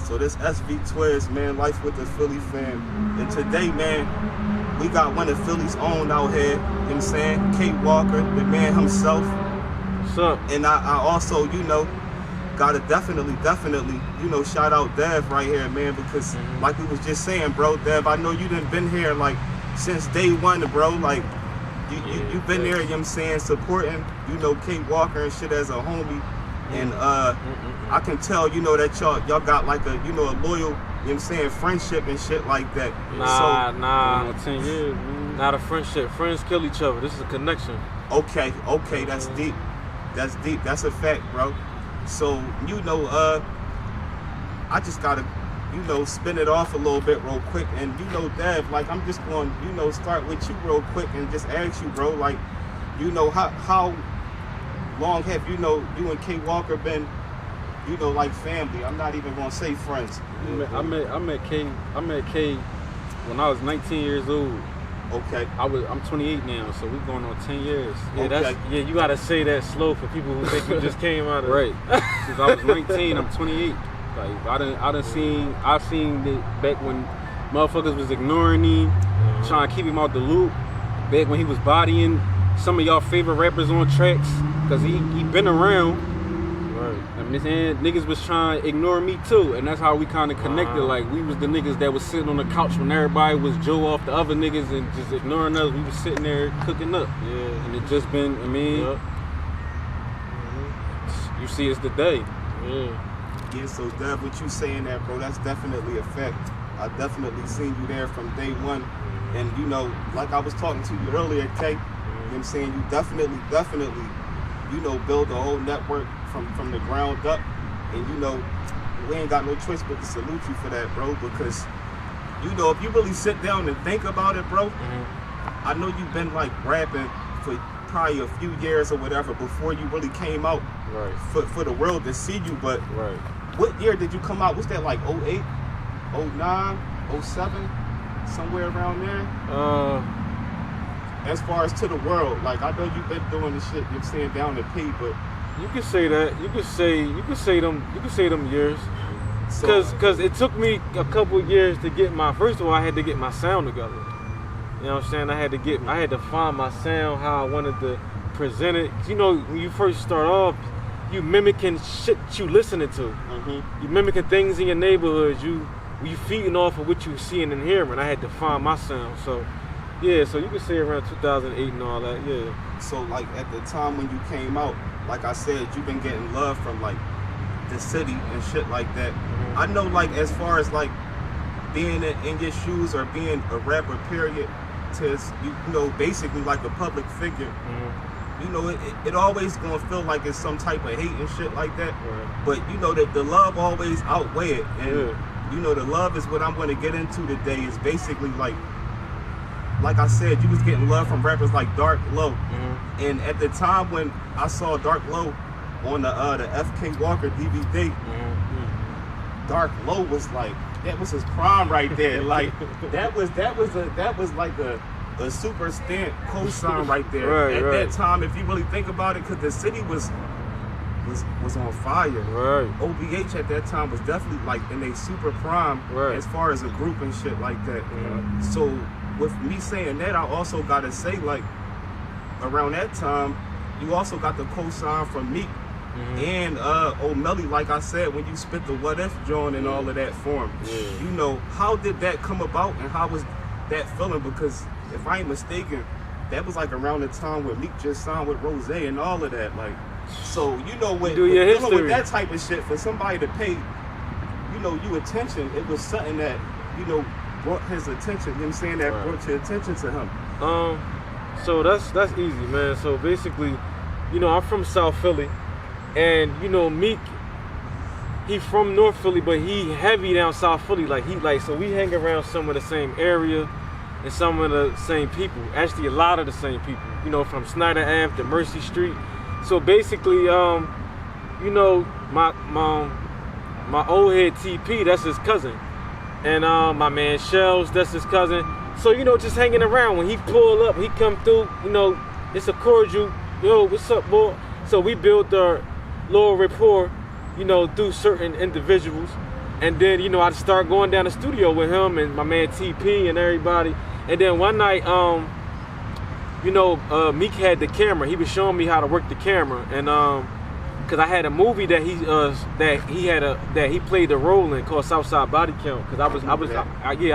So this SV Twiz, man, life with the Philly fam. And today, man, we got one of Philly's own out here, you know what I'm saying? K.WALKER, the man himself. What's up? And I also, you know, gotta definitely, you know, shout out Dev right here, man, because like we was just saying, bro, Dev, I know you done been here like since day one, bro. Like you've been there, you know what I'm saying, supporting, you know, K.WALKER and shit as a homie. And I can tell, you know, that y'all got like a, you know, a loyal, you know what I'm saying, friendship and shit like that. Nah, 10 years, not a friendship. Friends kill each other. This is a connection. Okay, that's deep. That's deep. That's a fact, bro. So, you know, I just gotta, you know, spin it off a little bit real quick. And, you know, Dev, like, I'm just going to, you know, start with you real quick and just ask you, bro, like, you know, how long have, you know, you and K.WALKER been, you know, like family? I'm not even going to say friends. I met K when I was 19 years old. Okay. I'm 28 now, so we're going on 10 years. Yeah, okay. You gotta say that slow for people who think you just came out of right. Since I was 19, I'm 28. Like I've seen it back when motherfuckers was ignoring him, trying to keep him out the loop. Back when he was bodying some of y'all favorite rappers on tracks, cause he been around. Right. And niggas was trying to ignore me too, and that's how we kind of connected. Like we was the niggas that was sitting on the couch when everybody was Joe off the other niggas and just ignoring us. We was sitting there cooking up. Yeah. And it just been, I mean, you see us today. Yeah, so Dev, what you saying that, bro, that's definitely a fact. I definitely seen you there from day one. And you know, like I was talking to you earlier, K, you know what I'm saying, you definitely, you know, build a whole network from the ground up. And you know, we ain't got no choice but to salute you for that, bro, because you know, if you really sit down and think about it, bro, I know you've been like rapping for probably a few years or whatever before you really came out for the world to see you. But what year did you come out? Was that like 08, 09, 07, somewhere around there? As far as to the world, like I know you've been doing this shit, you're saying down the P, but you could say that. You could say them years. Cause it took me a couple years to get first of all, I had to get my sound together. You know what I'm saying? I had to find my sound, how I wanted to present it. You know, when you first start off, you mimicking shit you listening to. You mimicking things in your neighborhood. You feeding off of what you seeing and hearing. I had to find my sound. So yeah, so you can say around 2008 and all that, yeah. So like at the time when you came out, like I said, you've been getting love from like the city and shit like that. I know like as far as like being in your shoes or being a rapper period to, you know, basically like a public figure, you know, it always gonna feel like it's some type of hate and shit like that. But you know that the love always outweigh it. And you know, the love is what I'm gonna get into today is basically like I said, you was getting love from rappers like Dark Low. And at the time when I saw Dark Low on the K.WALKER DVD, Dark Low was like, that was his prime right there. Like that was like a super stamp cosign right there. At that time, if you really think about it, because the city was on fire. OBH at that time was definitely like in a super prime as far as a group and shit like that. So with me saying that, I also gotta say, like, around that time, you also got the cosign from Meek and Omelly, like I said, when you spit the What If joint and all of that form. You know, how did that come about and how was that feeling? Because if I ain't mistaken, that was like around the time where Meek just signed with Rose and all of that. Like, so you know, when dealing with that type of shit, for somebody to pay, you know, you attention, it was something that, you know, brought his attention, you know what I'm saying, that brought your attention to him. So that's easy, man. So basically, you know, I'm from South Philly, and you know, Meek, he from North Philly, but he heavy down South Philly. So we hang around some of the same area and some of the same people. Actually, a lot of the same people. You know, from Snyder Ave to Mercy Street. So basically, you know, my old head TP, that's his cousin. And my man Shells, that's his cousin. So, you know, just hanging around. When he pull up, he come through, you know, it's a cordial, yo, what's up, boy? So we built our little rapport, you know, through certain individuals. And then, you know, I started going down the studio with him and my man TP and everybody. And then one night, you know, Meek had the camera. He was showing me how to work the camera, and cause I had a movie that he played a role in called Southside Body Count. Cause I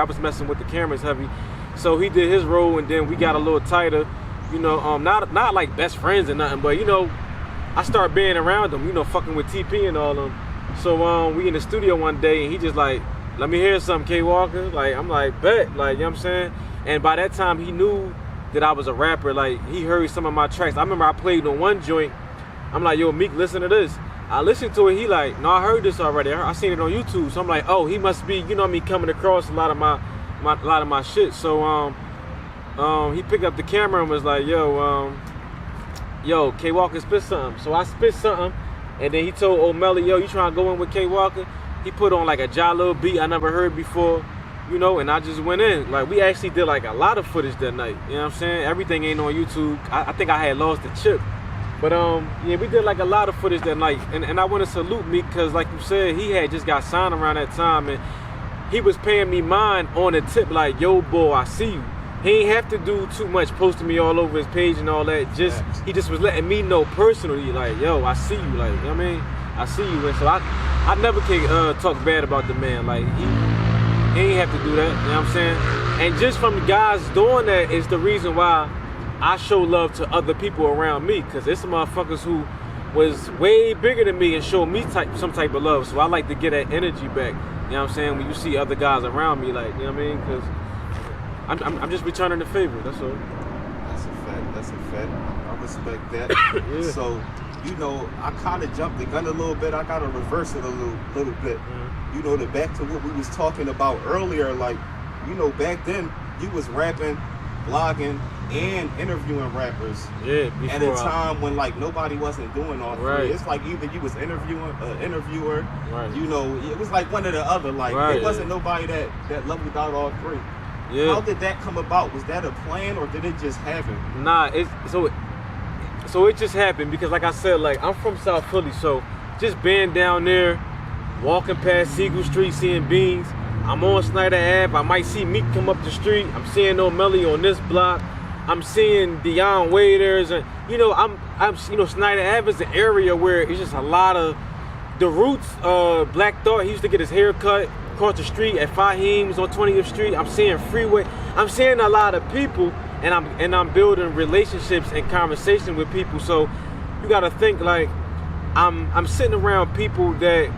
was messing with the cameras heavy. So he did his role, and then we got a little tighter. You know, not like best friends or nothing, but you know, I started being around him. You know, fucking with TP and all them. So we in the studio one day, and he just like, let me hear something, K.WALKER. Like I'm like, bet. Like, you know what I'm saying. And by that time, he knew that I was a rapper. Like, he heard some of my tracks. I remember I played on one joint. I'm like, yo, Meek, listen to this. I listened to it. He like, no, I heard this already. I seen it on YouTube. So I'm like, oh, he must be, you know me, coming across a lot of my shit. So he picked up the camera and was like, yo, K.WALKER, spit something. So I spit something, and then he told Omelly, yo, you trying to go in with K.WALKER? He put on like a little beat I never heard before. You know, and I just went in. Like, we actually did like a lot of footage that night. You know what I'm saying? Everything ain't on YouTube. I think I had lost the chip. But yeah, we did like a lot of footage that night. And I want to salute Meek, because like you said, he had just got signed around that time, and he was paying me mine on the tip, like, yo, boy, I see you. He ain't have to do too much, posting me all over his page and all that. He just was letting me know personally, like, yo, I see you. Like, you know what I mean? I see you. And so I never can talk bad about the man. Like, he ain't have to do that, you know what I'm saying? And just from the guys doing that is the reason why I show love to other people around me, because there's some motherfuckers who was way bigger than me and showed me some type of love. So I like to get that energy back, you know what I'm saying, when you see other guys around me, like, you know what I mean? Because I'm just returning the favor, that's all. That's a fact. I respect that. Yeah. So, you know, I kind of jumped the gun a little bit. I got to reverse it a little bit. Mm-hmm. You know, back to what we was talking about earlier. Like, you know, back then, you was rapping, blogging, and interviewing rappers. Yeah, at a time when, like, nobody wasn't doing all three. Right. It's like either you was interviewing an interviewer, right. You know, it was like one or the other. Like, right. There wasn't nobody that leveled out all three. Yeah. How did that come about? Was that a plan, or did it just happen? Nah, so it just happened because, like I said, like, I'm from South Philly, so just being down there, walking past Siegel Street, seeing Beans. I'm on Snyder Ave. I might see Meek come up the street. I'm seeing Omelly on this block. I'm seeing Deion Waiters, and you know, I'm you know, Snyder Ave is an area where it's just a lot of the Roots. Black Thought, he used to get his hair cut across the street at Fahim's on 20th Street. I'm seeing Freeway. I'm seeing a lot of people, and I'm building relationships and conversation with people. So you gotta think, like, I'm sitting around people that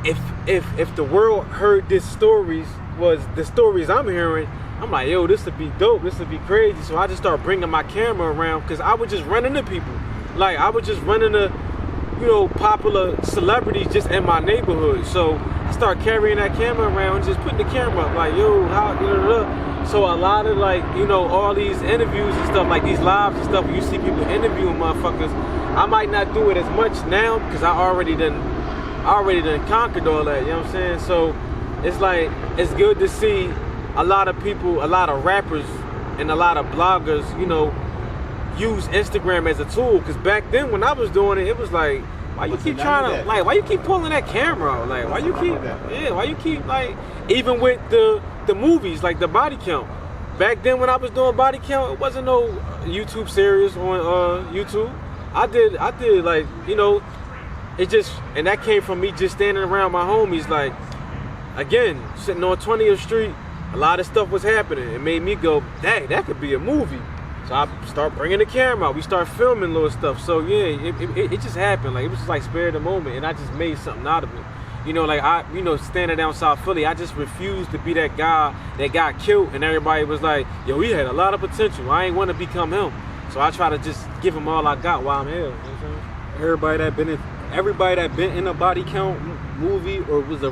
if the world heard the stories I'm hearing, I'm like, yo, this would be dope, this would be crazy. So I just start bringing my camera around, because I would just run into people. Like, I would just run into, you know, popular celebrities just in my neighborhood. So I start carrying that camera around and just putting the camera up, like, yo, how, So a lot of, like, you know, all these interviews and stuff, like these lives and stuff, where you see people interviewing motherfuckers, I might not do it as much now, because I already done conquered all that, you know what I'm saying? So it's like, it's good to see a lot of people, a lot of rappers and a lot of bloggers, you know, use Instagram as a tool. Because back then when I was doing it, it was like, why you keep trying to, like, why you keep pulling that camera out? Like, why you keep, like, even with the movies, like the Body Count. Back then when I was doing Body Count, it wasn't no YouTube series on YouTube. I did like, you know, it just, and that came from me just standing around my homies, like, again, sitting on 20th Street, a lot of stuff was happening. It made me go, dang, that could be a movie. So I start bringing the camera out. We start filming little stuff. So yeah, it just happened. Like, it was just like spare the moment, and I just made something out of it. You know, like, standing down South Philly, I just refused to be that guy that got killed, and everybody was like, yo, he had a lot of potential. I ain't want to become him. So I try to just give him all I got while I'm here. You know what I'm saying? Everybody that been in a Body Count movie or was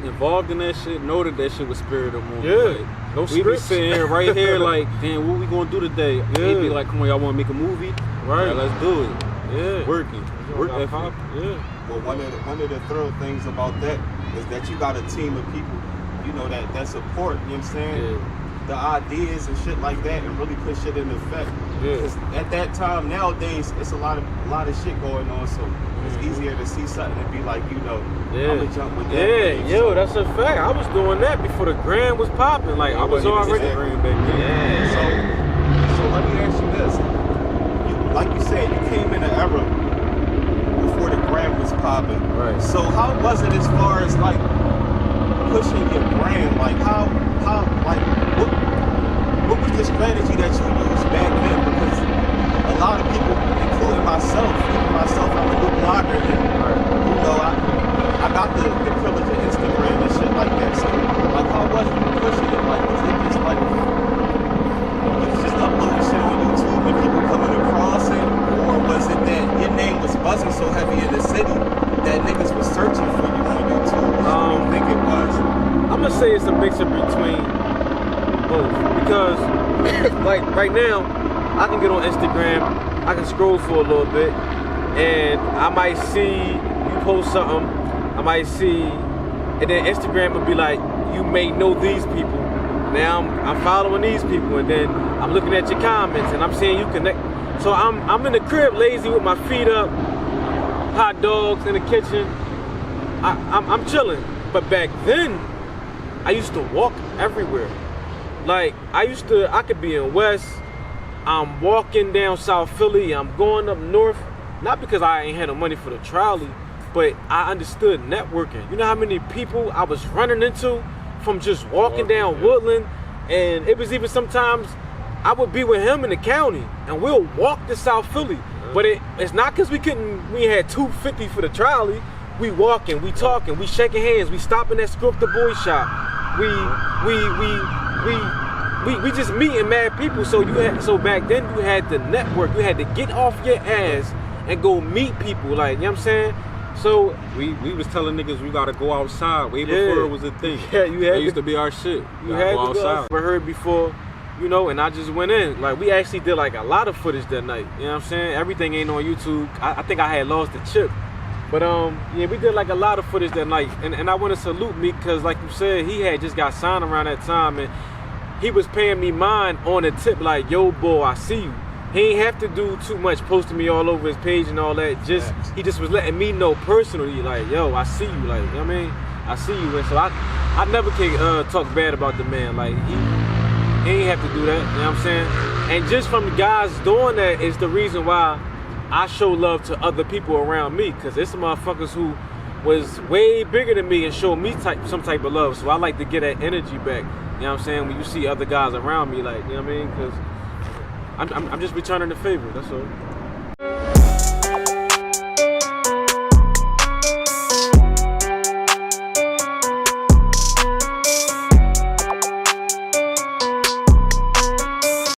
involved in that shit know that shit was spirit of movie. Yeah, like, no we be sitting here right here like, damn, what we gonna do today? Yeah. They be like, come on, y'all wanna make a movie? Right. Like, let's do it. Yeah. Working. Work ethic. Yeah. Well, one of the thrill things about that is that you got a team of people, you know, that support, you know what I'm saying? Yeah. The ideas and shit like that, and really put shit in effect. Yeah. 'Cause at that time, nowadays, it's a lot of shit going on, so it's easier to see something and be like, you know, I'm gonna jump with that. wave, yo, so. that's a fact. I was doing that before the gram was popping. Like I was already. Yeah. So let me ask you this: like you said, you came in an era before the gram was popping. Right. So how was it as far as like pushing your brand? Like how like what was the strategy that you used back then? Because a lot of people, including myself, I'm a new blogger, and you know I got the privilege of Instagram and shit like that. So like how was you pushing it? Like was it just like you was just uploading shit on YouTube and people coming across it, or was it that your name was buzzing so heavy in the city that niggas was searching for you on YouTube? I don't think it was. I'm gonna say it's a mixture between both because, like right now, I can get on Instagram, I can scroll for a little bit, and I might see you post something, I might see, and then Instagram would be like, you may know these people. Now I'm following these people, and then I'm looking at your comments, and I'm seeing you connect. So I'm in the crib, lazy with my feet up, hot dogs in the kitchen. I'm chilling. But back then, I used to walk everywhere. Like I could be in West. I'm walking down South Philly. I'm going up north. Not because I ain't had no money for the trolley, but I understood networking. You know how many people I was running into from just walking down Woodland, and it was even sometimes I would be with him in the county, and we'll walk to South Philly. But it's not because we had $250 for the trolley. We walking, we talking, we shaking hands, we stopping at Screw Up the Boy shop. We just meeting mad people. So back then you had to network. You had to get off your ass and go meet people. Like, you know what I'm saying? So we was telling niggas we gotta go outside way before it was a thing. Yeah, you had that used to be our shit. You had go to outside. go. I heard before, you know, and I just went in. Like we actually did like a lot of footage that night. You know what I'm saying? Everything ain't on YouTube. I think I had lost the chip. But yeah, we did like a lot of footage that night. And I want to salute Meek because like you said, he had just got signed around that time, and he was paying me mine on the tip like, yo boy, I see you. He ain't have to do too much, posting me all over his page and all that. He just was letting me know personally, like, yo, I see you, like, you know what I mean? I see you. And so I never can talk bad about the man. Like he ain't have to do that, you know what I'm saying? And just from the guys doing that is the reason why I show love to other people around me, because it's some motherfuckers who was way bigger than me and showed me some type of love. So I like to get that energy back. You know what I'm saying? When you see other guys around me, like, you know what I mean? Because I'm just returning the favor, that's all.